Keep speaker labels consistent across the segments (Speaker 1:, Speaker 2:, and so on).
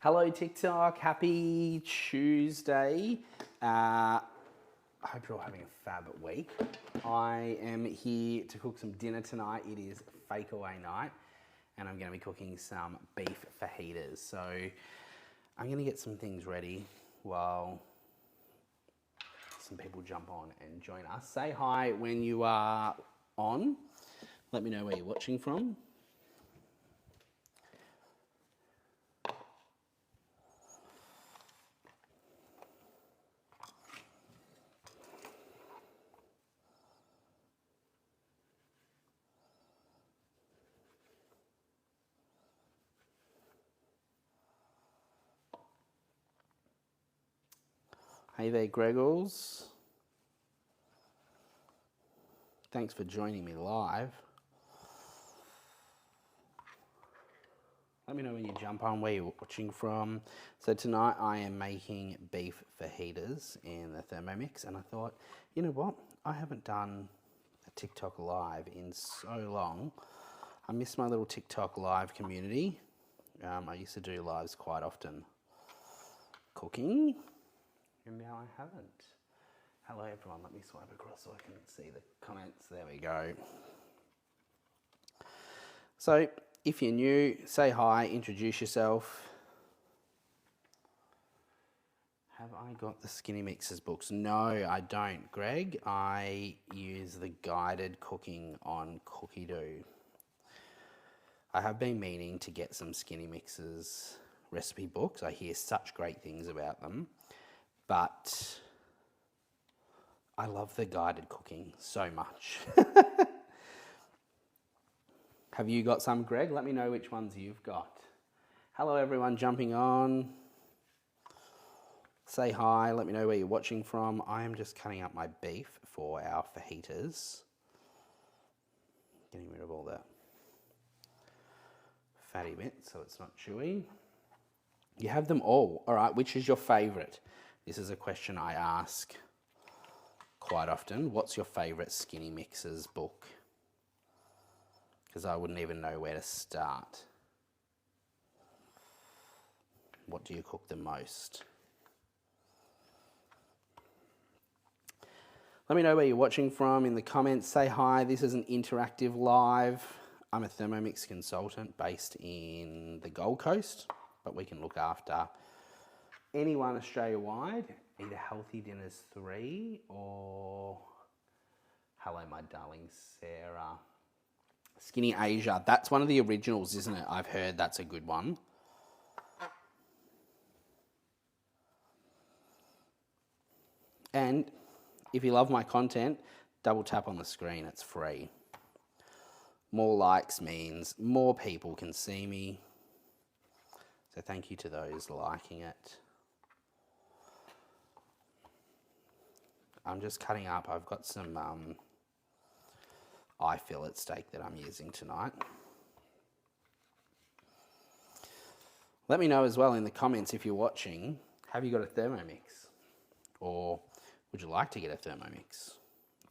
Speaker 1: Hello TikTok, happy Tuesday. I hope you're all having a fab week. I am here to cook some dinner tonight. It is fake away night and I'm going to be cooking some beef fajitas. So I'm going to get some things ready while some people jump on and join us. Say hi when you are on. Let me know where you're watching from. Hey there, Greggles. Thanks for joining me live. Let me know when you jump on, where you're watching from. So tonight I am making beef fajitas in the Thermomix, and I thought, you know what? I haven't done a TikTok live in so long. I miss my little TikTok live community. I used to do lives quite often cooking. And now I haven't. Hello everyone, let me swipe across so I can see the comments. There we go. So if you're new, say hi, introduce yourself. Have I got the Skinny Mixers books? No, I don't, Greg. I use the guided cooking on Cookidoo. I have been meaning to get some Skinny Mixers recipe books. I hear such great things about them. But I love the guided cooking so much. Have you got some, Greg? Let me know which ones you've got. Hello everyone jumping on. Say hi, let me know where you're watching from. I am just cutting up my beef for our fajitas. Getting rid of all the fatty bits so it's not chewy. You have them all. All right, which is your favourite? This is a question I ask quite often. What's your favourite Skinny Mixers book? Because I wouldn't even know where to start. What do you cook the most? Let me know where you're watching from in the comments. Say hi. This is an interactive live. I'm a Thermomix consultant based in the Gold Coast, but we can look after anyone Australia-wide. Eat a Healthy Dinners 3 or Hello My Darling Sarah. Skinny Asia, that's one of the originals, isn't it? I've heard that's a good one. And if you love my content, double tap on the screen, it's free. More likes means more people can see me. So thank you to those liking it. I'm just cutting up. I've got some eye fillet steak that I'm using tonight. Let me know as well in the comments if you're watching, have you got a Thermomix? Or would you like to get a Thermomix?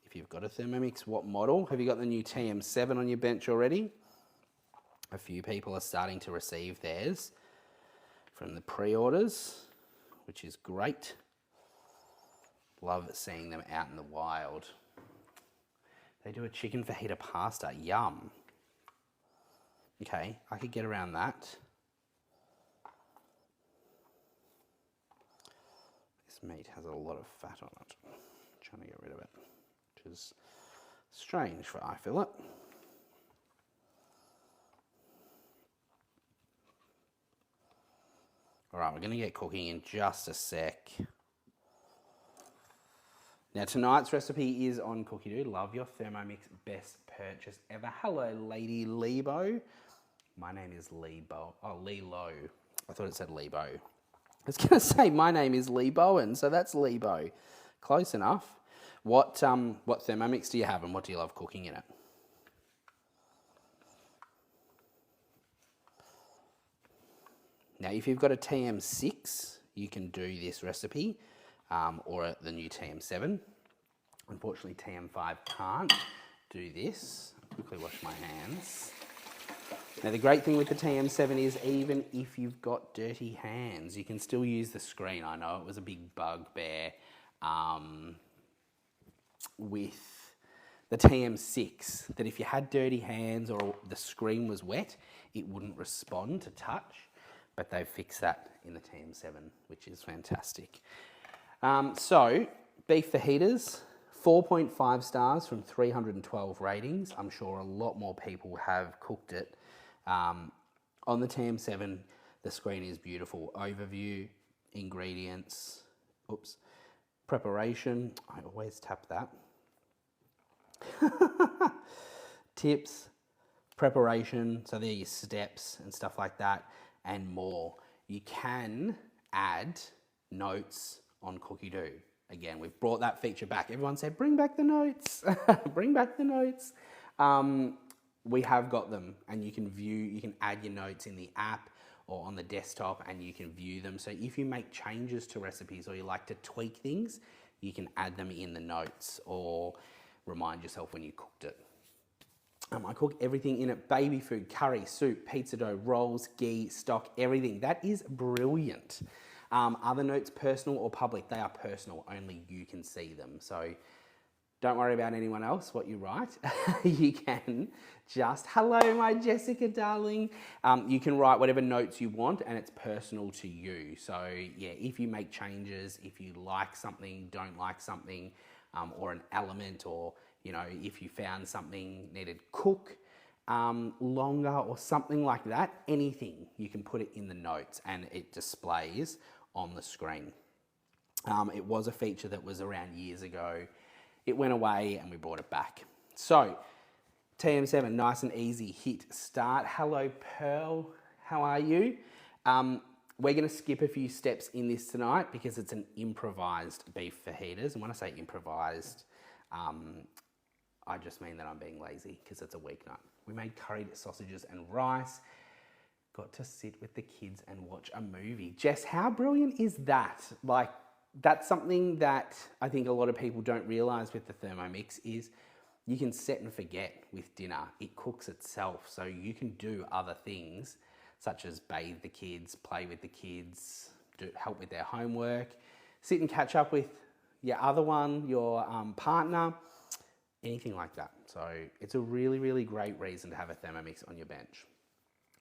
Speaker 1: If you've got a Thermomix, what model? Have you got the new TM7 on your bench already? A few people are starting to receive theirs from the pre-orders, which is great. Love seeing them out in the wild. They do a chicken fajita pasta. Yum. Okay, I could get around that. This meat has a lot of fat on it. I'm trying to get rid of it, which is strange for eye fillet. All right, we're going to get cooking in just a sec. Now tonight's recipe is on Cookidoo. Love your Thermomix, best purchase ever. Hello, Lady Lebo. My name is Lebo. Oh, Lelo. I thought it said Lebo. I was going to say my name is Lee Bowen, so that's Lebo. Close enough. What Thermomix do you have and what do you love cooking in it? Now, if you've got a TM6, you can do this recipe. Or the new TM7. Unfortunately, TM5 can't do this. Quickly wash my hands. Now the great thing with the TM7 is even if you've got dirty hands, you can still use the screen. I know it was a big bugbear with the TM6, that if you had dirty hands or the screen was wet, it wouldn't respond to touch, but they've fixed that in the TM7, which is fantastic. So, beef fajitas, 4.5 stars from 312 ratings. I'm sure a lot more people have cooked it. On the TM7, the screen is beautiful. Overview, ingredients, preparation, I always tap that. Tips, preparation, so there are your steps and stuff like that, and more. You can add notes on Cookidoo. Again, we've brought that feature back. Everyone said, bring back the notes, bring back the notes. We have got them, and you can view, you can add your notes in the app or on the desktop, and you can view them. So if you make changes to recipes or you like to tweak things, you can add them in the notes or remind yourself when you cooked it. I cook everything in it: baby food, curry, soup, pizza dough, rolls, ghee, stock, everything. That is brilliant. Other notes, personal or public, they are personal. Only you can see them. So don't worry about anyone else, what you write. You can just, hello, my Jessica darling. You can write whatever notes you want, and it's personal to you. So yeah, if you make changes, if you like something, don't like something, or an element, or you know, if you found something needed cook longer or something like that, anything, you can put it in the notes and it displays on the screen. It was a feature that was around years ago. It went away and we brought it back. So TM7, nice and easy, hit start. Hello Pearl, how are you? We're gonna skip a few steps in this tonight because it's an improvised beef fajitas. And when I say improvised, I just mean that I'm being lazy because it's a weeknight. We made curried sausages and rice. Got to sit with the kids and watch a movie. Jess, how brilliant is that? Like, that's something that I think a lot of people don't realize with the Thermomix is you can set and forget with dinner. It cooks itself, so you can do other things such as bathe the kids, play with the kids, help with their homework, sit and catch up with your other one, your partner, anything like that. So it's a really, really great reason to have a Thermomix on your bench.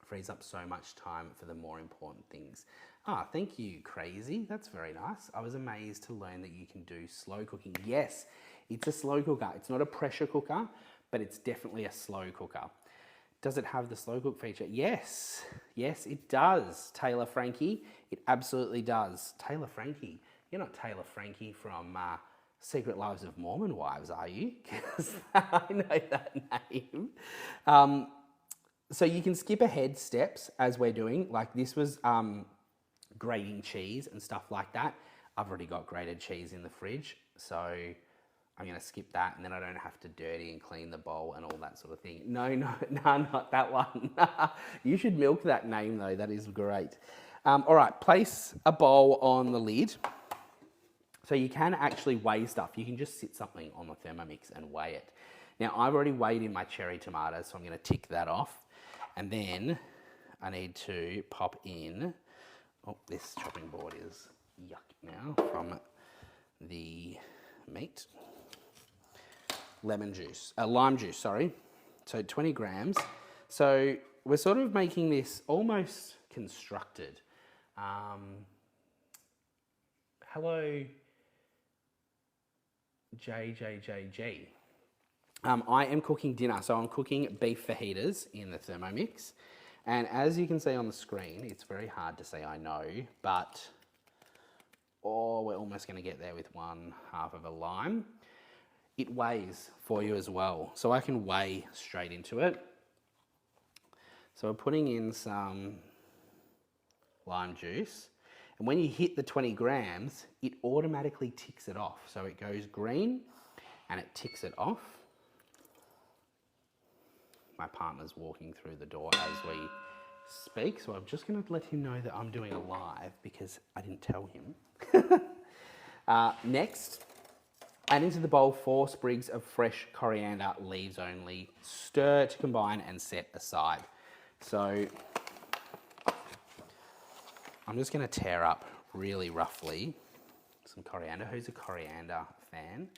Speaker 1: Frees up so much time for the more important things. Ah, thank you, Crazy. That's very nice. I was amazed to learn that you can do slow cooking. Yes, it's a slow cooker. It's not a pressure cooker, but it's definitely a slow cooker. Does it have the slow cook feature? Yes, yes, it does, Taylor Frankie. It absolutely does. Taylor Frankie, you're not Taylor Frankie from Secret Lives of Mormon Wives, are you? Because I know that name. So you can skip ahead steps as we're doing. Like this was grating cheese and stuff like that. I've already got grated cheese in the fridge, so I'm gonna skip that, and then I don't have to dirty and clean the bowl and all that sort of thing. No, not that one. You should milk that name though, that is great. All right, place a bowl on the lid. So you can actually weigh stuff. You can just sit something on the Thermomix and weigh it. Now I've already weighed in my cherry tomatoes, so I'm gonna tick that off. And then I need to pop in, oh, this chopping board is yuck now from the meat. Lime juice, sorry. So 20 grams. So we're sort of making this almost constructed. Hello, JJJG. I am cooking dinner, so I'm cooking beef fajitas in the Thermomix. And as you can see on the screen, it's very hard to say, I know, but oh, we're almost gonna get there with 1/2 of a lime. It weighs for you as well, so I can weigh straight into it. So we're putting in some lime juice, and when you hit the 20 grams, it automatically ticks it off. So it goes green and it ticks it off. My partner's walking through the door as we speak, so I'm just gonna let him know that I'm doing a live because I didn't tell him. Next, add into the bowl 4 sprigs of fresh coriander, leaves only. Stir to combine and set aside. So I'm just going to tear up really roughly some coriander. Who's a coriander fan?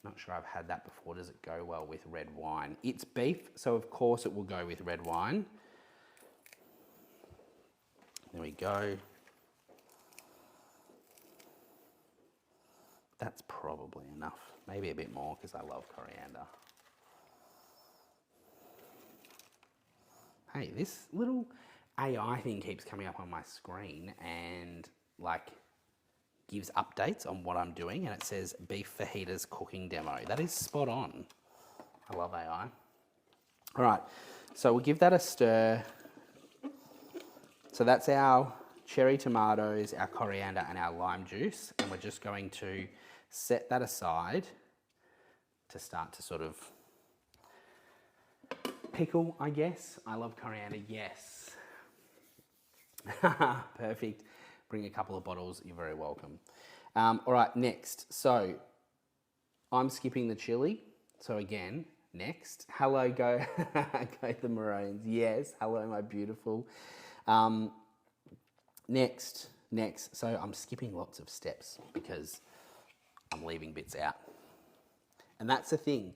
Speaker 1: Not sure I've had that before. Does it go well with red wine? It's beef, so of course it will go with red wine. There we go. That's probably enough. Maybe a bit more because I love coriander. Hey, this little AI thing keeps coming up on my screen and like gives updates on what I'm doing, and it says beef fajitas cooking demo. That is spot on. I love AI. All right, so we'll give that a stir. So that's our cherry tomatoes, our coriander and our lime juice, and we're just going to set that aside to start to sort of pickle, I guess. I love coriander, yes. Perfect. Bring a couple of bottles, you're very welcome. All right, next. So I'm skipping the chili. So again, next. Hello, go the Maroons. Yes, hello, my beautiful. Next. So I'm skipping lots of steps because I'm leaving bits out. And that's the thing.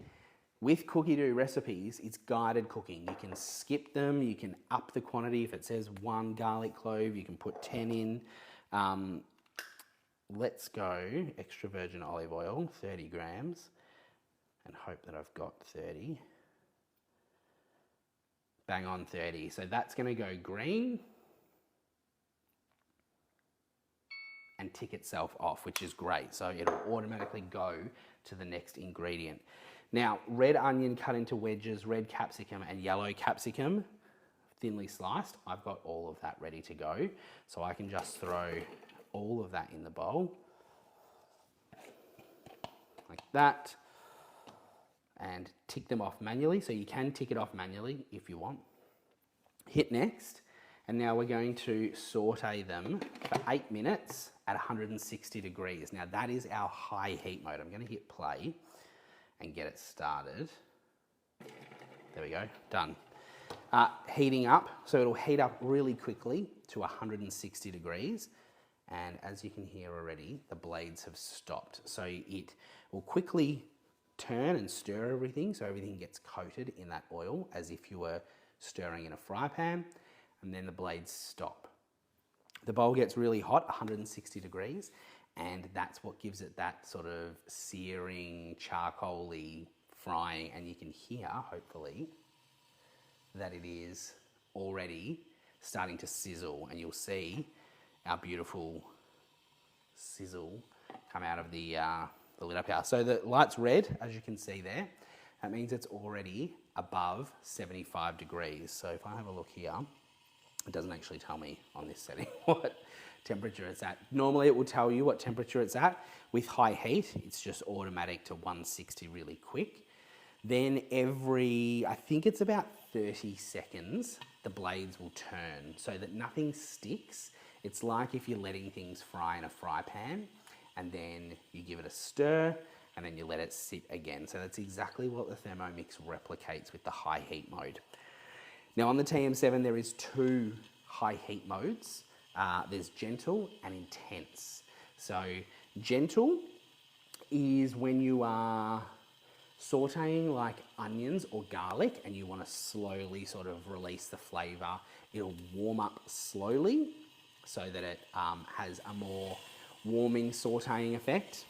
Speaker 1: With Cookidoo recipes, it's guided cooking. You can skip them, you can up the quantity. If it says 1 garlic clove, you can put 10 in. Let's go extra virgin olive oil, 30 grams, and hope that I've got 30. Bang on 30. So that's gonna go green and tick itself off, which is great. So it'll automatically go to the next ingredient. Now, red onion cut into wedges, red capsicum and yellow capsicum, thinly sliced. I've got all of that ready to go. So I can just throw all of that in the bowl, like that, and tick them off manually. So you can tick it off manually if you want. Hit next, and now we're going to saute them for 8 minutes at 160 degrees. Now that is our high heat mode. I'm gonna hit play and get it started. There we go, done. Heating up, so it'll heat up really quickly to 160 degrees. And as you can hear already, the blades have stopped. So it will quickly turn and stir everything so everything gets coated in that oil as if you were stirring in a fry pan, and then the blades stop. The bowl gets really hot, 160 degrees, and that's what gives it that sort of searing, charcoal-y frying, and you can hear, hopefully, that it is already starting to sizzle, and you'll see our beautiful sizzle come out of the lid up here. So the light's red, as you can see there. That means it's already above 75 degrees. So if I have a look here, it doesn't actually tell me on this setting what temperature it's at. Normally it will tell you what temperature it's at. With high heat, it's just automatic to 160 really quick. Then I think it's about 30 seconds, the blades will turn so that nothing sticks. It's like if you're letting things fry in a fry pan and then you give it a stir and then you let it sit again. So that's exactly what the Thermomix replicates with the high heat mode. Now on the TM7, there is 2 high heat modes. There's gentle and intense. So gentle is when you are sauteing like onions or garlic and you want to slowly sort of release the flavor. It'll warm up slowly so that it has a more warming sauteing effect.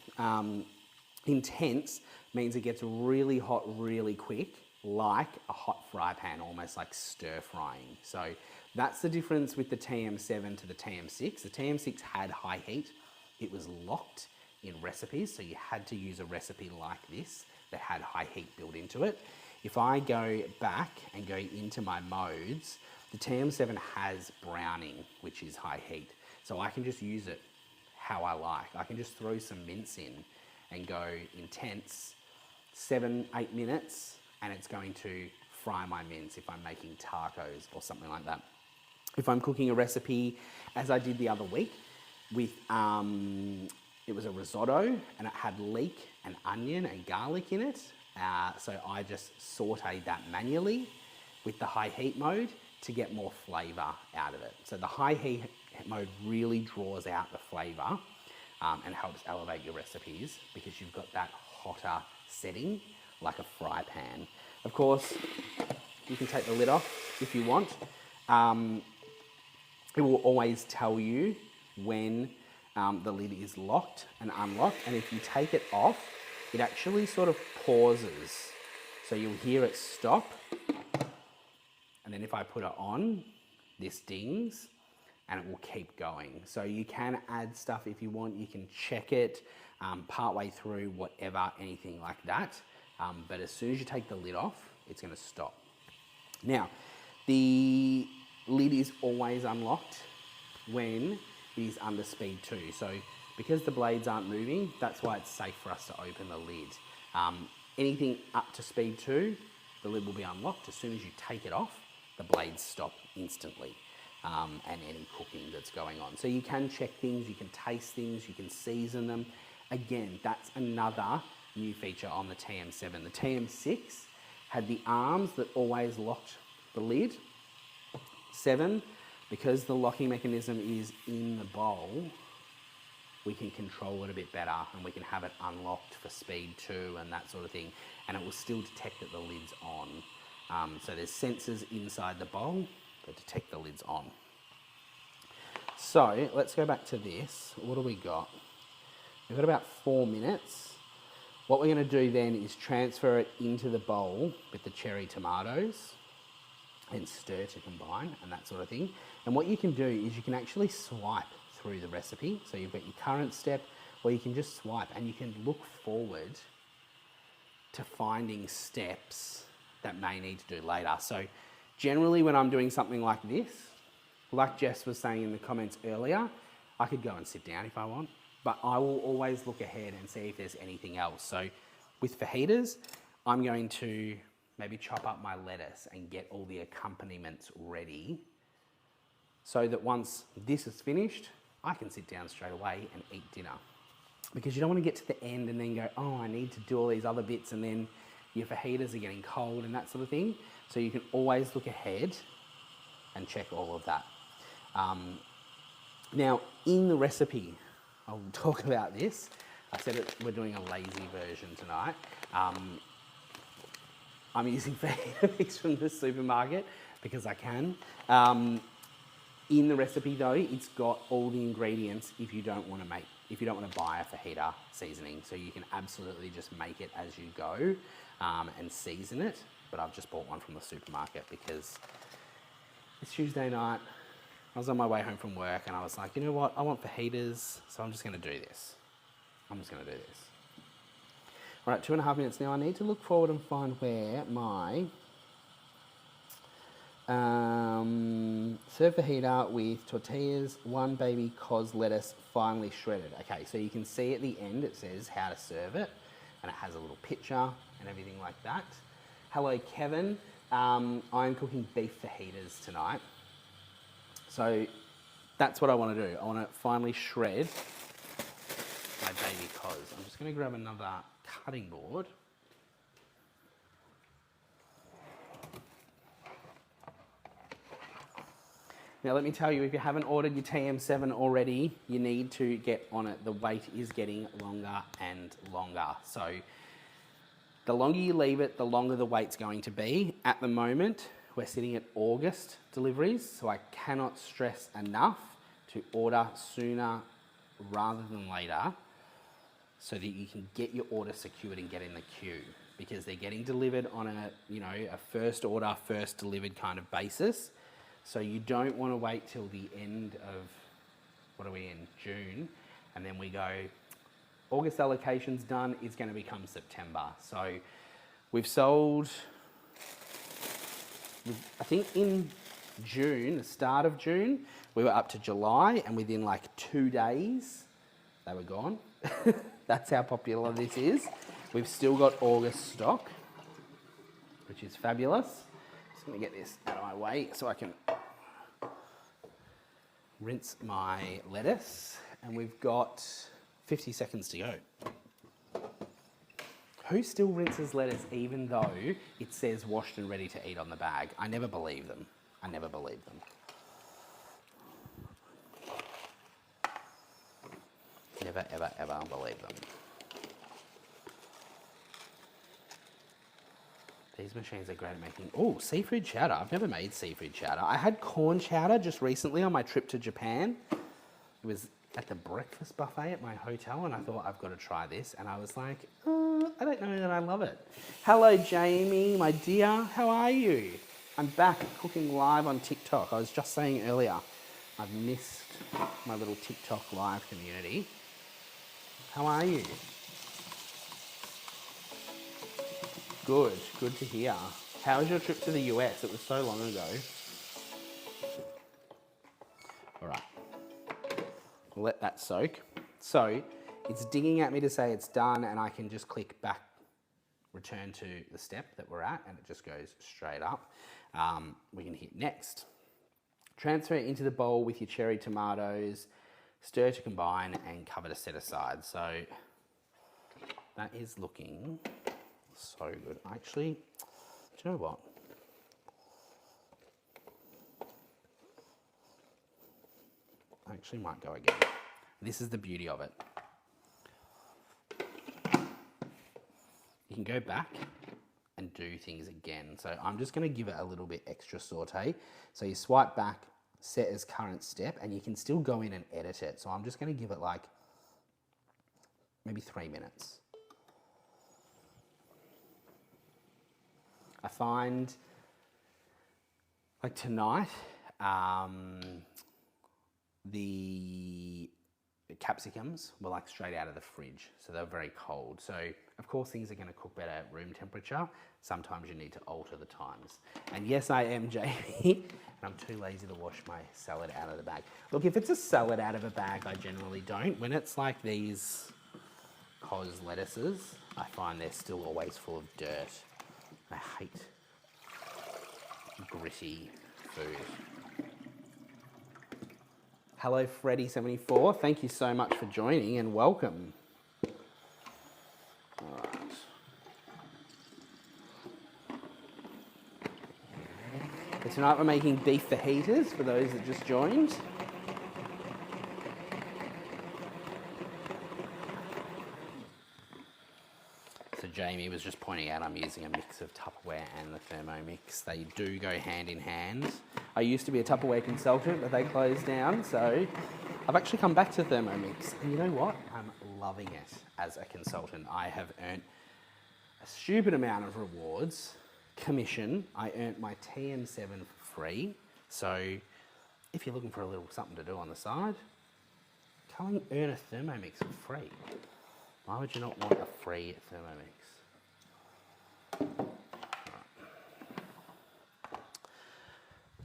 Speaker 1: Intense means it gets really hot really quick, like a hot fry pan, almost like stir frying. So that's the difference with the TM7 to the TM6. The TM6 had high heat. It was locked in recipes, so you had to use a recipe like this that had high heat built into it. If I go back and go into my modes, the TM7 has browning, which is high heat. So I can just use it how I like. I can just throw some mince in and go intense, 7-8 minutes, and it's going to fry my mince if I'm making tacos or something like that. If I'm cooking a recipe, as I did the other week, with it was a risotto and it had leek and onion and garlic in it. So I just sauteed that manually with the high heat mode. to get more flavour out of it. So the high heat mode really draws out the flavour and helps elevate your recipes because you've got that hotter setting like a fry pan. Of course, you can take the lid off if you want. It will always tell you when the lid is locked and unlocked, and if you take it off, it actually sort of pauses. So you'll hear it stop, and then if I put it on, this dings, and it will keep going. So you can add stuff if you want, you can check it partway through, whatever, anything like that. But as soon as you take the lid off, it's gonna stop. Now, the lid is always unlocked when it is under speed 2. So because the blades aren't moving, that's why it's safe for us to open the lid. Anything up to speed 2, the lid will be unlocked. As soon as you take it off, the blades stop instantly. And any cooking that's going on. So you can check things, you can taste things, you can season them. Again, that's another new feature on the TM7. The TM6 had the arms that always locked the lid. 7, because the locking mechanism is in the bowl, we can control it a bit better and we can have it unlocked for speed 2 and that sort of thing, and it will still detect that the lid's on. So there's sensors inside the bowl that detect the lid's on. So let's go back to this. What do we got? We've got about 4 minutes. What we're going to do then is transfer it into the bowl with the cherry tomatoes and stir to combine and that sort of thing. And what you can do is you can actually swipe through the recipe. So you've got your current step, or you can just swipe and you can look forward to finding steps that may need to do later. So generally when I'm doing something like this, like Jess was saying in the comments earlier, I could go and sit down if I want, but I will always look ahead and see if there's anything else. So with fajitas, I'm going to maybe chop up my lettuce and get all the accompaniments ready so that once this is finished, I can sit down straight away and eat dinner. Because you don't want to get to the end and then go, oh, I need to do all these other bits, and then your fajitas are getting cold and that sort of thing. So you can always look ahead and check all of that. Now, in the recipe, I'll talk about this. I said we're doing a lazy version tonight. I'm using fajita mix from the supermarket because I can. In the recipe though, it's got all the ingredients if you don't want to buy a fajita seasoning. So you can absolutely just make it as you go and season it. But I've just bought one from the supermarket because it's Tuesday night. I was on my way home from work and I was like, you know what? I want fajitas, so I'm just going to do this. All right, 2.5 minutes now. I need to look forward and find where my serve fajita with tortillas, 1 baby cos lettuce, finely shredded. Okay, so you can see at the end it says how to serve it, and it has a little picture and everything like that. Hello, Kevin. I'm cooking beef fajitas tonight. So that's what I want to do. I want to finely shred my baby cos. I'm just going to grab another cutting board. Now let me tell you, if you haven't ordered your TM7 already, you need to get on it. The wait is getting longer and longer. So the longer you leave it, the longer the wait's going to be. At the moment, we're sitting at August deliveries, so I cannot stress enough to order sooner rather than later so that you can get your order secured and get in the queue, because they're getting delivered on a first order, first delivered kind of basis. So you don't want to wait till the end of, what are we in, June, and then we go, August allocation's done, it's going to become September. So we've sold, I think in June, the start of June, we were up to July, and within like 2 days, they were gone. That's how popular this is. We've still got August stock, which is fabulous. Just going to get this out of my way so I can rinse my lettuce, and we've got 50 seconds to go. Who still rinses lettuce even though it says washed and ready to eat on the bag? I never believe them. I never believe them. Never, ever, ever believe them. These machines are great at making... Oh, seafood chowder. I've never made seafood chowder. I had corn chowder just recently on my trip to Japan. It was at the breakfast buffet at my hotel, and I thought, I've got to try this. And I was like, I don't know that I love it. Hello, Jamie, my dear. How are you? I'm back cooking live on TikTok. I was just saying earlier, I've missed my little TikTok live community. How are you? Good, good to hear. How was your trip to the US? It was so long ago. All right, we'll let that soak. So it's dinging at me to say it's done, and I can just click back, return to the step that we're at, and it just goes straight up. We can hit next. Transfer it into the bowl with your cherry tomatoes, stir to combine, and cover to set aside. So that is looking so good. Actually, do you know what? I actually might go again. This is the beauty of it. You can go back and do things again. So I'm just going to give it a little bit extra saute. So you swipe back, set as current step, and you can still go in and edit it. So I'm just going to give it like maybe 3 minutes. I find like tonight, the capsicums were like straight out of the fridge, so they're very cold. So of course things are going to cook better at room temperature. Sometimes you need to alter the times. And yes, I am Jamie, and I'm too lazy to wash my salad out of the bag. Look, if it's a salad out of a bag, I generally don't. When it's like these cos lettuces, I find they're still always full of dirt. I hate gritty food. Hello, Freddy74. Thank you so much for joining and welcome. All right. So tonight we're making beef fajitas for those that just joined. So Jamie was just pointing out I'm using a mix of Tupperware and the Thermomix. They do go hand in hand. I used to be a Tupperware consultant, but they closed down, so I've actually come back to Thermomix. And you know what? I'm loving it as a consultant. I have earned a stupid amount of rewards. Commission, I earned my TM7 for free. So if you're looking for a little something to do on the side, come and earn a Thermomix for free. Why would you not want a free Thermomix? Right.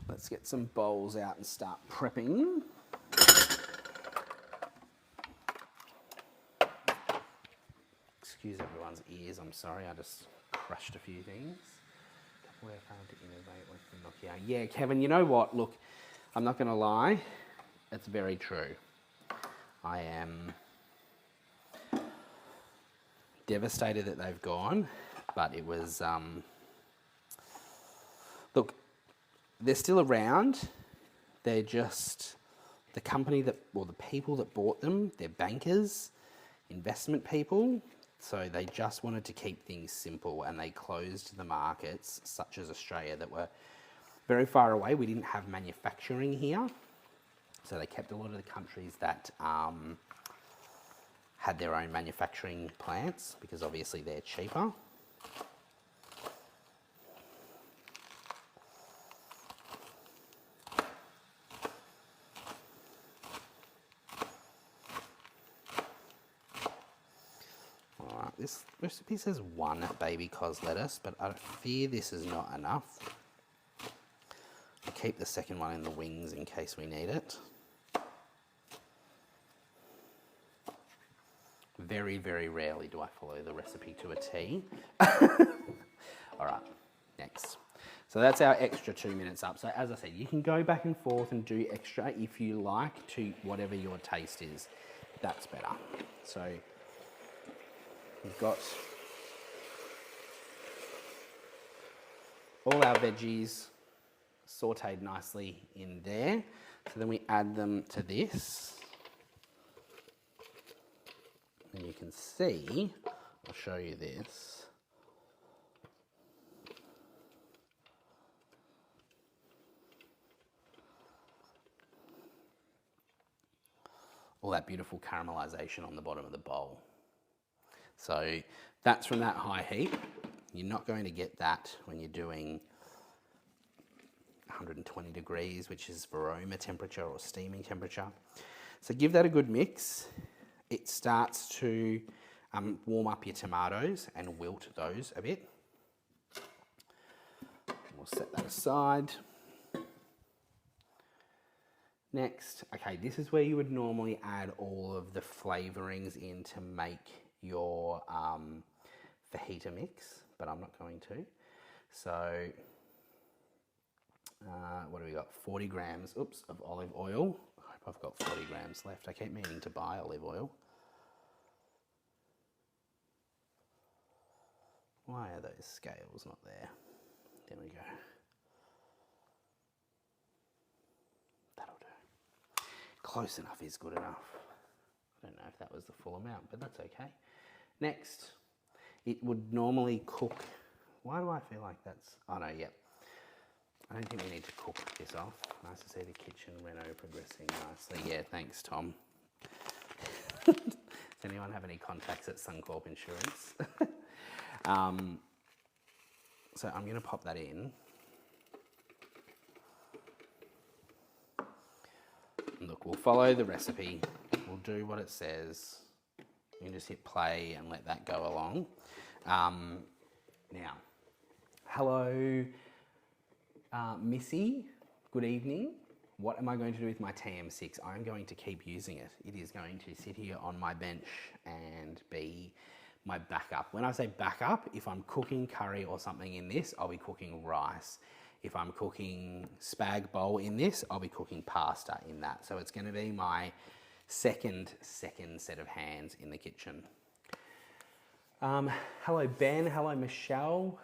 Speaker 1: Let's get some bowls out and start prepping. Excuse everyone's ears, I'm sorry, I just crushed a few things. Tupperware failed to innovate with the Nokia. Yeah, Kevin, you know what? Look, I'm not going to lie, it's very true. I am devastated that they've gone, but it was, look, they're still around. They're just the company that, or the people that bought them, they're bankers, investment people. So they just wanted to keep things simple, and they closed the markets such as Australia that were very far away. We didn't have manufacturing here. So they kept a lot of the countries that had their own manufacturing plants, because obviously they're cheaper. Alright, this recipe says 1 baby cos lettuce, but I fear this is not enough. I'll keep the second one in the wings in case we need it. Very, very rarely do I follow the recipe to a T. All right, next. So that's our extra 2 minutes up. So as I said, you can go back and forth and do extra if you like, to whatever your taste is. That's better. So we've got all our veggies sauteed nicely in there. So then we add them to this. And you can see, I'll show you this. All that beautiful caramelization on the bottom of the bowl. So that's from that high heat. You're not going to get that when you're doing 120 degrees, which is aroma temperature or steaming temperature. So give that a good mix. It starts to warm up your tomatoes and wilt those a bit. We'll set that aside. Next, okay, this is where you would normally add all of the flavorings in to make your fajita mix, but I'm not going to. So, what do we got? 40 grams, oops, of olive oil. I hope I've got 40 grams left. I keep meaning to buy olive oil. Why are those scales not there? There we go. That'll do. Close enough is good enough. I don't know if that was the full amount, but that's okay. Next, it would normally cook. Why do I feel like that's, oh no, yep. I don't think we need to cook this off. Nice to see the kitchen reno progressing nicely. Yeah, thanks, Tom. Does anyone have any contacts at Suncorp Insurance? So I'm going to pop that in. And look, we'll follow the recipe. We'll do what it says. You can just hit play and let that go along. Now, hello, Missy. Good evening. What am I going to do with my TM6? I'm going to keep using it. It is going to sit here on my bench and be my backup. When I say backup, if I'm cooking curry or something in this, I'll be cooking rice. If I'm cooking spag bowl in this, I'll be cooking pasta in that. So it's going to be my second set of hands in the kitchen. Hello, Ben. Hello, Michelle.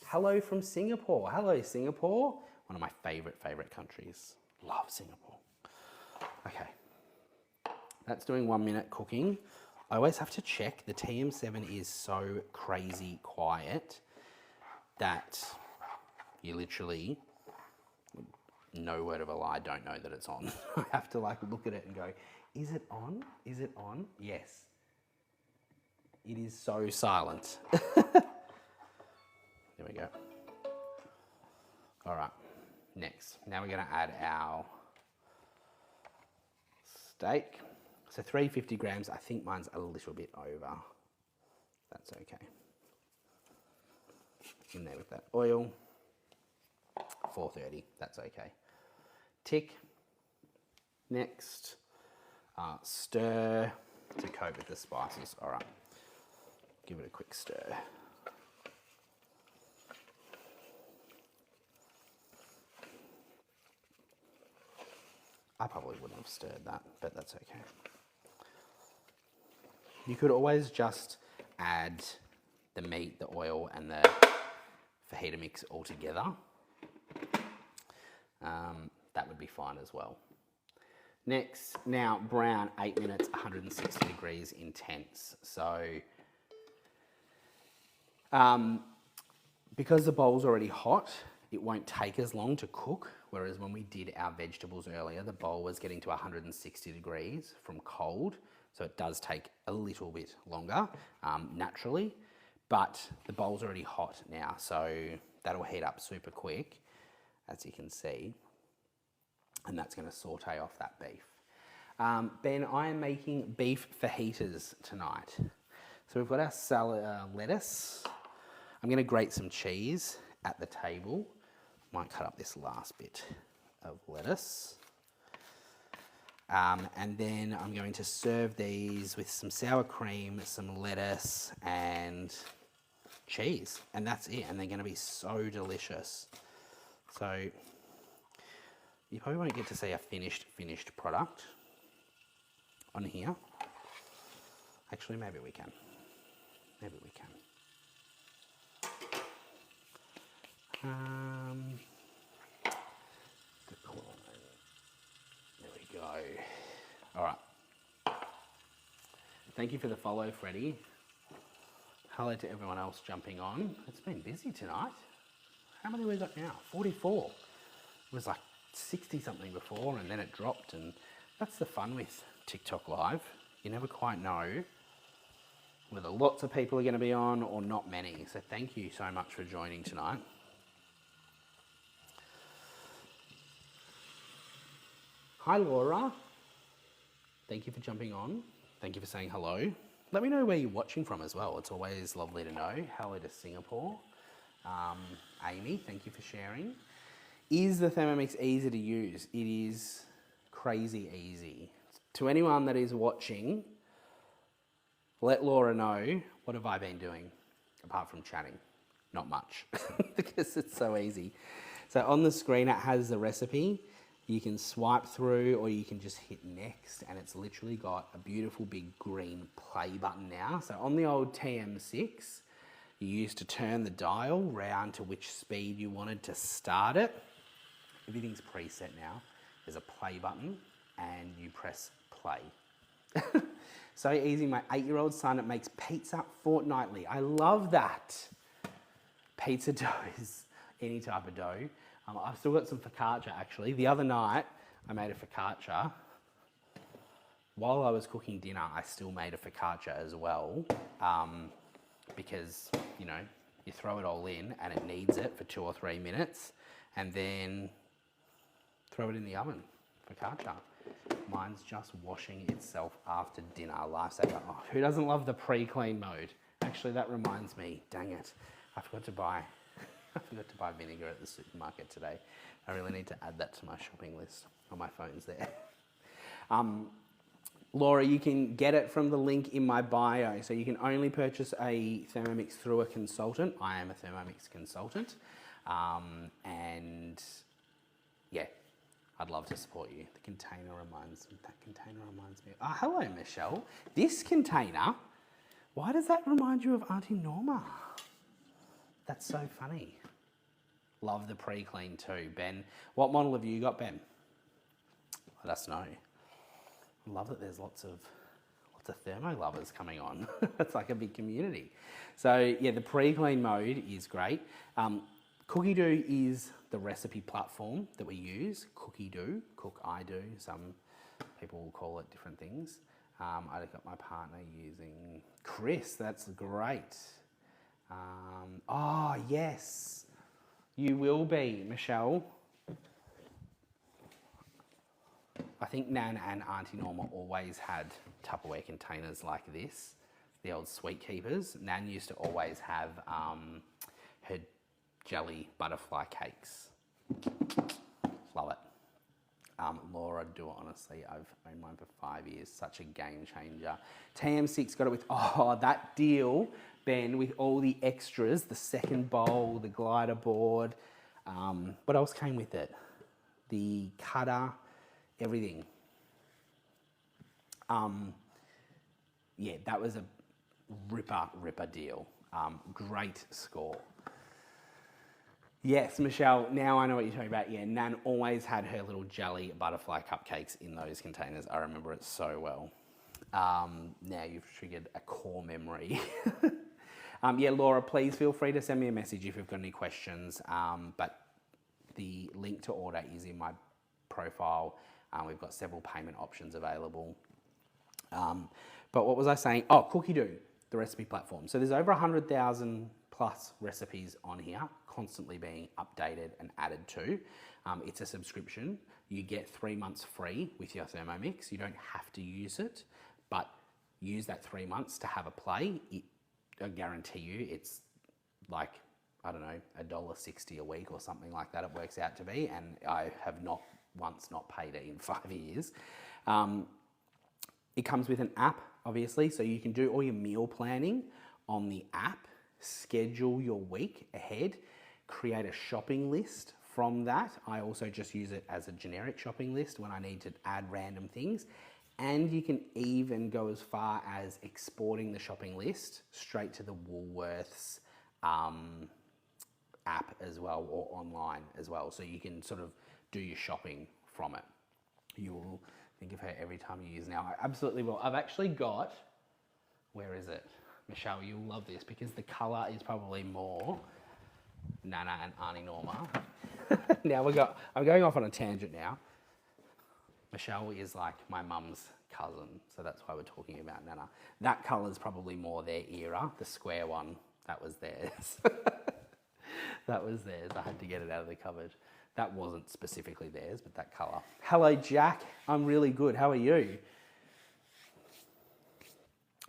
Speaker 1: Hello from Singapore. Hello, Singapore. One of my favorite countries. Love Singapore. Okay. That's doing 1 minute cooking. I always have to check. The TM7 is so crazy quiet that you literally, no word of a lie, don't know that it's on. I have to like look at it and go, is it on? Is it on? Yes. It is so silent. There we go. All right, next. Now we're gonna add our steak. So 350 grams, I think mine's a little bit over. That's okay. In there with that oil. 430, that's okay. Tick. Next, stir to coat with the spices. All right, give it a quick stir. I probably wouldn't have stirred that, but that's okay. You could always just add the meat, the oil, and the fajita mix all together. That would be fine as well. Next, now brown, 8 minutes, 160 degrees intense. So, because the bowl's already hot, it won't take as long to cook. Whereas when we did our vegetables earlier, the bowl was getting to 160 degrees from cold. So it does take a little bit longer, naturally, but the bowl's already hot now. So that'll heat up super quick, as you can see. And that's gonna saute off that beef. Ben, I am making beef fajitas tonight. So we've got our salad, lettuce. I'm gonna grate some cheese at the table. Might cut up this last bit of lettuce. And then I'm going to serve these with some sour cream, some lettuce and cheese. And that's it. And they're gonna be so delicious. So you probably won't get to see a finished product on here. Actually, maybe we can. Maybe we can. Thank you for the follow, Freddie. Hello to everyone else jumping on. It's been busy tonight. How many we got now? 44. It was like 60 something before and then it dropped, and that's the fun with TikTok Live. You never quite know whether lots of people are going to be on or not many. So thank you so much for joining tonight. Hi Laura. Thank you for jumping on. Thank you for saying hello. Let me know where you're watching from as well. It's always lovely to know. Hello to Singapore. Amy, thank you for sharing. Is the Thermomix easy to use? It is crazy easy. To anyone that is watching, let Laura know, what have I been doing apart from chatting? Not much, because it's so easy. So on the screen it has the recipe. You can swipe through or you can just hit next, and it's literally got a beautiful big green play button now. So on the old TM6, you used to turn the dial round to which speed you wanted to start it. Everything's preset now. There's a play button and you press play. So easy. My 8-year-old son, it makes pizza fortnightly. I love that. Pizza dough is any type of dough. I've still got some focaccia actually. The other night I made a focaccia. While I was cooking dinner, I still made a focaccia as well, because, you know, you throw it all in and it needs it for 2 or 3 minutes, and then throw it in the oven. Focaccia. Mine's just washing itself after dinner. Lifesaver. Oh, who doesn't love the pre-clean mode? Actually, that reminds me. Dang it. I forgot to buy vinegar at the supermarket today. I really need to add that to my shopping list. On my phone's there. Laura, you can get it from the link in my bio. So you can only purchase a Thermomix through a consultant. I am a Thermomix consultant. And yeah, I'd love to support you. That container reminds me. Oh, hello, Michelle. This container, why does that remind you of Auntie Norma? That's so funny. Love the pre-clean too. Ben, what model have you got, Ben? Let us know. Love that there's lots of thermo lovers coming on. It's like a big community. So yeah, the pre-clean mode is great. Cookidoo is the recipe platform that we use. Cookidoo, Cookidoo. Some people will call it different things. I've got my partner using Chris. That's great. Oh yes, you will be, Michelle. I think Nan and Auntie Norma always had Tupperware containers like this, the old sweet keepers. Nan used to always have her jelly butterfly cakes. Love it. Laura, do it honestly. I've owned mine for 5 years. Such a game changer. TM6 got it with, oh, that deal, Ben, with all the extras, the second bowl, the glider board. What else came with it? The cutter, everything. Yeah, that was a ripper deal. Great score. Yes, Michelle, now I know what you're talking about. Yeah, Nan always had her little jelly butterfly cupcakes in those containers. I remember it so well. Now you've triggered a core memory. Yeah, Laura, please feel free to send me a message if you've got any questions. But the link to order is in my profile. We've got several payment options available. But what was I saying? Oh, Cookidoo, the recipe platform. So there's over 100,000 plus recipes on here, constantly being updated and added to. It's a subscription. You get 3 months free with your Thermomix. You don't have to use it, but use that 3 months to have a play. I guarantee you it's like, I don't know, $1.60 a week or something like that it works out to be, and I have not once not paid it in 5 years. It comes with an app, obviously, so you can do all your meal planning on the app, schedule your week ahead, create a shopping list from that. I also just use it as a generic shopping list when I need to add random things. And you can even go as far as exporting the shopping list straight to the Woolworths app as well, or online as well. So you can sort of do your shopping from it. You will think of her every time you use it now. I absolutely will. I've actually got Where is it? Michelle, you'll love this because the colour is probably more Nana and Auntie Norma. Now I'm going off on a tangent now. Michelle is like my mum's cousin, so that's why we're talking about Nana. That colour's probably more their era. The square one, that was theirs. That was theirs. I had to get it out of the cupboard. That wasn't specifically theirs, but that colour. Hello, Jack. I'm really good. How are you?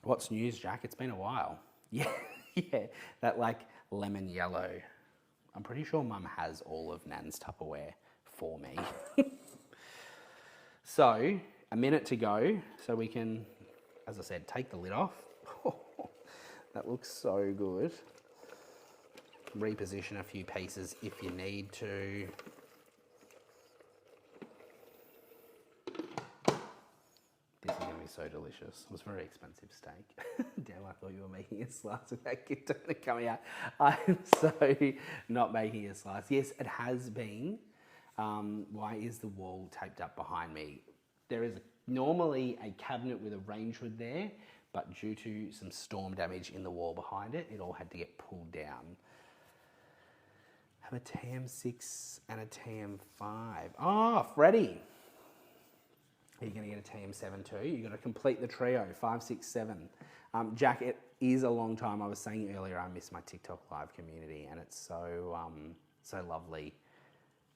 Speaker 1: What's news, Jack? It's been a while. Yeah, yeah. That like lemon yellow. I'm pretty sure Mum has all of Nan's Tupperware for me. So, a minute to go, so we can, as I said, take the lid off. That looks so good. Reposition a few pieces if you need to. This is going to be so delicious. It was a very expensive steak. Damn, I thought you were making a slice of that kitten coming out. I'm so not making a slice. Yes, it has been. Why is the wall taped up behind me? There is normally a cabinet with a range hood there, but due to some storm damage in the wall behind it, it all had to get pulled down. I have a TM6 and a TM5. Oh, Freddie. Are you going to get a TM7 too? You've got to complete the trio, 5, 6, 7. Jack, it is a long time. I was saying earlier I miss my TikTok live community, and it's so lovely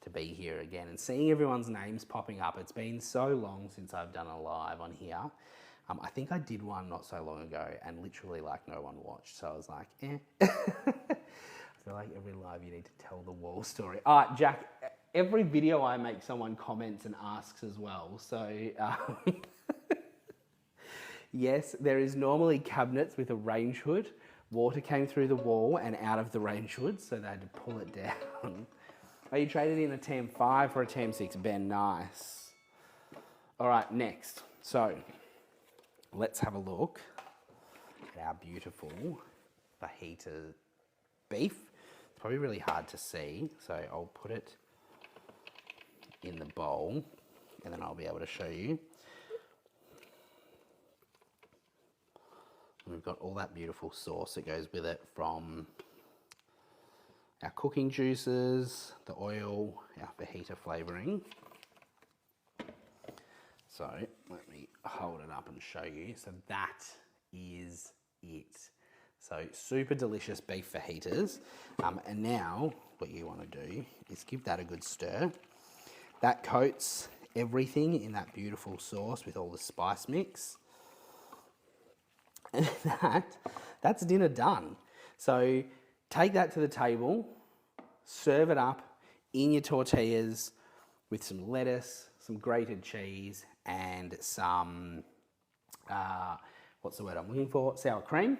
Speaker 1: to be here again and seeing everyone's names popping up. It's been so long since I've done a live on here. I think I did one not so long ago and literally like no one watched. So I was like, eh. I feel like every live you need to tell the wall story. All right, Jack, every video I make someone comments and asks as well. So yes, there is normally cabinets with a range hood. Water came through the wall and out of the range hood, so they had to pull it down. Are you traded in a TM5 or a TM6? Ben, nice. All right, next. So let's have a look at our beautiful fajita beef. It's probably really hard to see, so I'll put it in the bowl and then I'll be able to show you. And we've got all that beautiful sauce that goes with it, from our cooking juices, the oil, our fajita flavouring. So let me hold it up and show you. So that is it. So super delicious beef fajitas. And now what you want to do is give that a good stir. That coats everything in that beautiful sauce with all the spice mix. And that's dinner done. So take that to the table, serve it up in your tortillas with some lettuce, some grated cheese, and some, what's the word I'm looking for? Sour cream.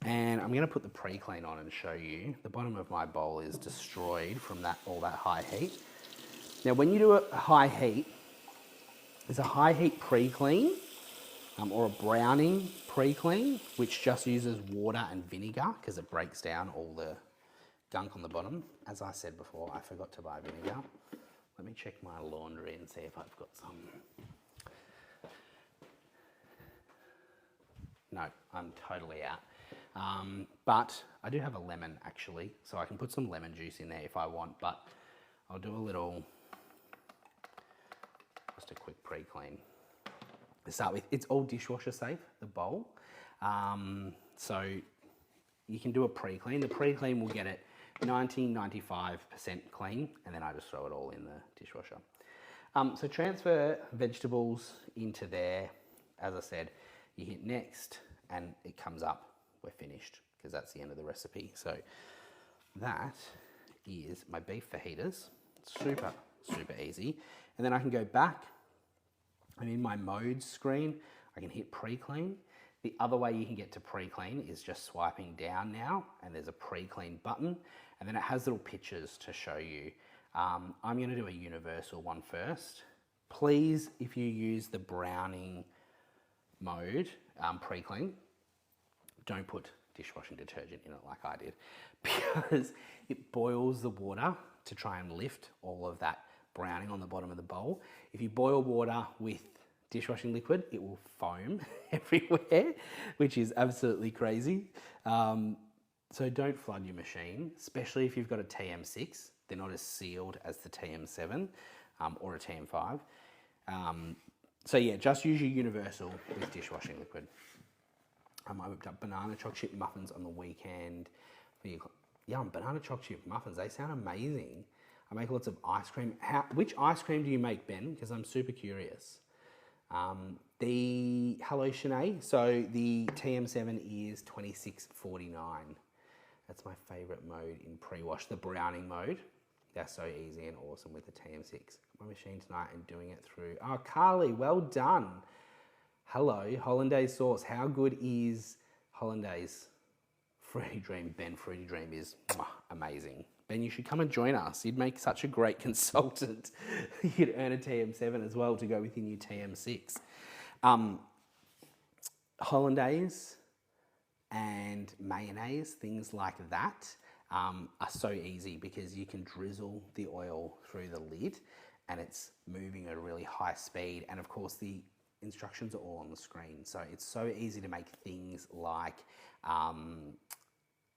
Speaker 1: And I'm going to put the pre-clean on and show you. The bottom of my bowl is destroyed from all that high heat. Now, when you do a high heat, there's a high heat pre-clean or a browning pre-clean, which just uses water and vinegar because it breaks down all the gunk on the bottom. As I said before, I forgot to buy vinegar. Let me check my laundry and see if I've got some. No, I'm totally out. But I do have a lemon actually, so I can put some lemon juice in there if I want, but I'll do a little, just a quick pre-clean. To start with, it's all dishwasher safe, the bowl. So you can do a pre-clean. The pre-clean will get it 95% clean, and then I just throw it all in the dishwasher. So transfer vegetables into there. As I said, you hit next and it comes up. We're finished, because that's the end of the recipe. So that is my beef fajitas. Super, super easy. And then I can go back. I'm in my mode screen. I can hit pre-clean. The other way you can get to pre-clean is just swiping down now, and there's a pre-clean button, and then it has little pictures to show you. I'm going to do a universal one first. Please, if you use the browning mode, pre-clean, don't put dishwashing detergent in it like I did, because it boils the water to try and lift all of that browning on the bottom of the bowl. If you boil water with dishwashing liquid, it will foam everywhere, which is absolutely crazy. So don't flood your machine, especially if you've got a TM6. They're not as sealed as the TM7 or a TM5. So yeah, just use your universal with dishwashing liquid. I whipped up banana chocolate chip muffins on the weekend. Yum, banana chocolate chip muffins, they sound amazing. I make lots of ice cream. Which ice cream do you make, Ben? Because I'm super curious. Hello, Shanae. So the TM7 is $26.49. That's my favorite mode in pre-wash, the browning mode. That's so easy and awesome with the TM6. My machine tonight and doing it through. Oh, Carly, well done. Hello, Hollandaise sauce. How good is Hollandaise? Fruity Dream, Ben. Fruity Dream is amazing. Ben, you should come and join us. You'd make such a great consultant. You'd earn a TM7 as well to go with your new TM6. Hollandaise and mayonnaise, things like that, are so easy because you can drizzle the oil through the lid and it's moving at a really high speed. And of course, the instructions are all on the screen. So it's so easy to make things like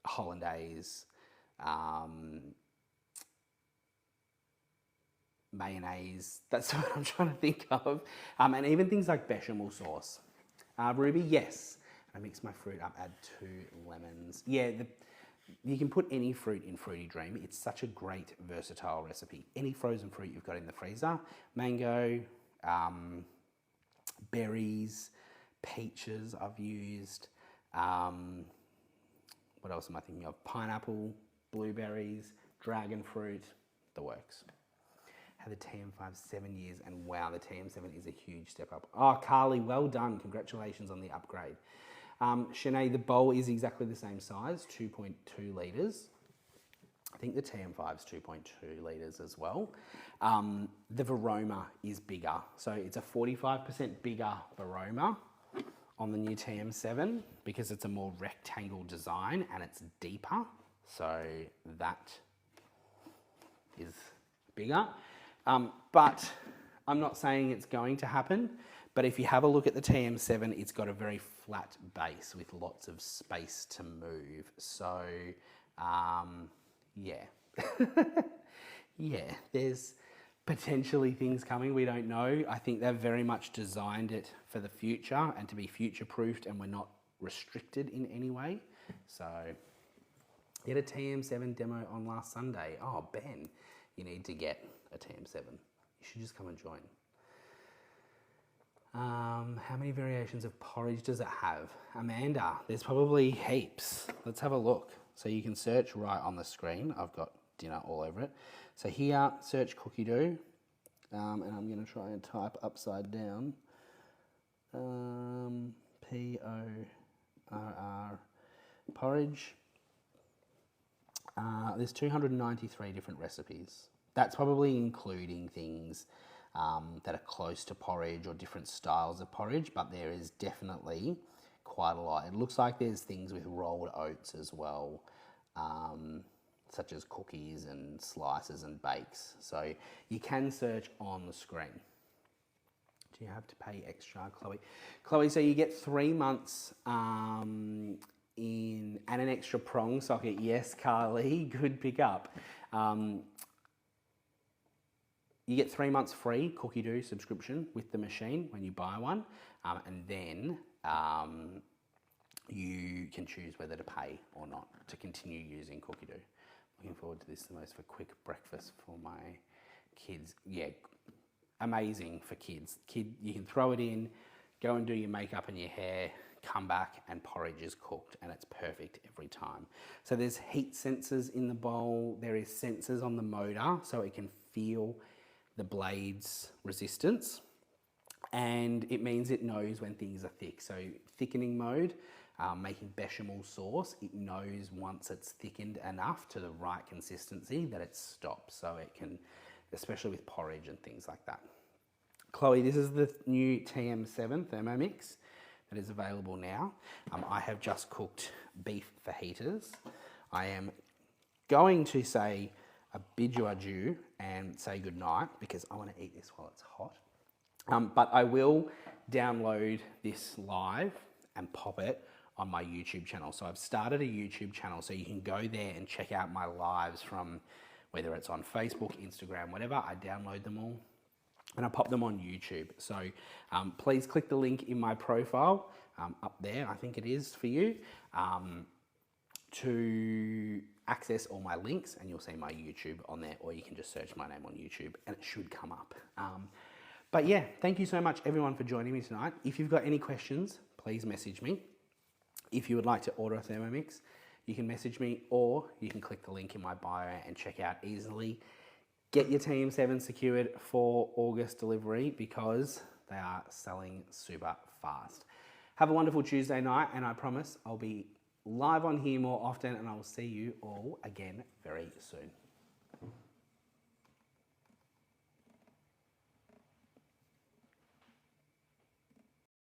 Speaker 1: hollandaise, mayonnaise, that's what I'm trying to think of. And even things like bechamel sauce. Ruby, yes. I mix my fruit up, add 2 lemons. Yeah, you can put any fruit in Fruity Dream. It's such a great versatile recipe. Any frozen fruit you've got in the freezer, mango, berries, peaches I've used. What else am I thinking of? Pineapple, blueberries, dragon fruit, the works. Had the TM5 7 years and wow, the TM7 is a huge step up. Oh, Carly, well done. Congratulations on the upgrade. Shanae, the bowl is exactly the same size, 2.2 litres. I think the TM5 is 2.2 litres as well. The Varoma is bigger. So it's a 45% bigger Varoma on the new TM7 because it's a more rectangle design and it's deeper. So that is bigger. But I'm not saying it's going to happen. But if you have a look at the TM7, it's got a very flat base with lots of space to move. So, yeah. Yeah, there's potentially things coming we don't know. I think they've very much designed it for the future and to be future-proofed, and we're not restricted in any way. So, you had a TM7 demo on last Sunday. Oh, Ben, you need to get a TM7. You should just come and join. How many variations of porridge does it have? Amanda, there's probably heaps. Let's have a look. So you can search right on the screen. I've got dinner all over it. So here, search Cookidoo. And I'm going to try and type upside down. Porr, porridge. There's 293 different recipes. That's probably including things that are close to porridge or different styles of porridge, but there is definitely quite a lot. It looks like there's things with rolled oats as well, such as cookies and slices and bakes. So you can search on the screen. Do you have to pay extra, Chloe? Chloe, so you get 3 months and an extra prong socket. Yes, Carly, good pickup. You get 3 months free Cookidoo subscription with the machine when you buy one, and then you can choose whether to pay or not to continue using Cookidoo. Looking forward to this the most for quick breakfast for my kids. Yeah, amazing for kids. You can throw it in, go and do your makeup and your hair, come back and porridge is cooked and it's perfect every time. So there's heat sensors in the bowl. There is sensors on the motor so it can feel the blade's resistance, and it means it knows when things are thick. So thickening mode, making bechamel sauce, it knows once it's thickened enough to the right consistency that it stops. So it can, especially with porridge and things like that. Chloe, this is the new TM7 Thermomix that is available now. I have just cooked beef fajitas. I am going to say a bid you adieu and say goodnight because I want to eat this while it's hot. But I will download this live and pop it on my YouTube channel. So I've started a YouTube channel, so you can go there and check out my lives from whether it's on Facebook, Instagram, whatever. I download them all and I pop them on YouTube. So please click the link in my profile up there, I think it is for you, to access all my links, and you'll see my YouTube on there, or you can just search my name on YouTube and it should come up. But yeah, thank you so much everyone for joining me tonight. If you've got any questions, please message me. If you would like to order a Thermomix, you can message me, or you can click the link in my bio and check out easily. Get your TM7 secured for August delivery because they are selling super fast. Have a wonderful Tuesday night, and I promise I'll be live on here more often, and I will see you all again very soon.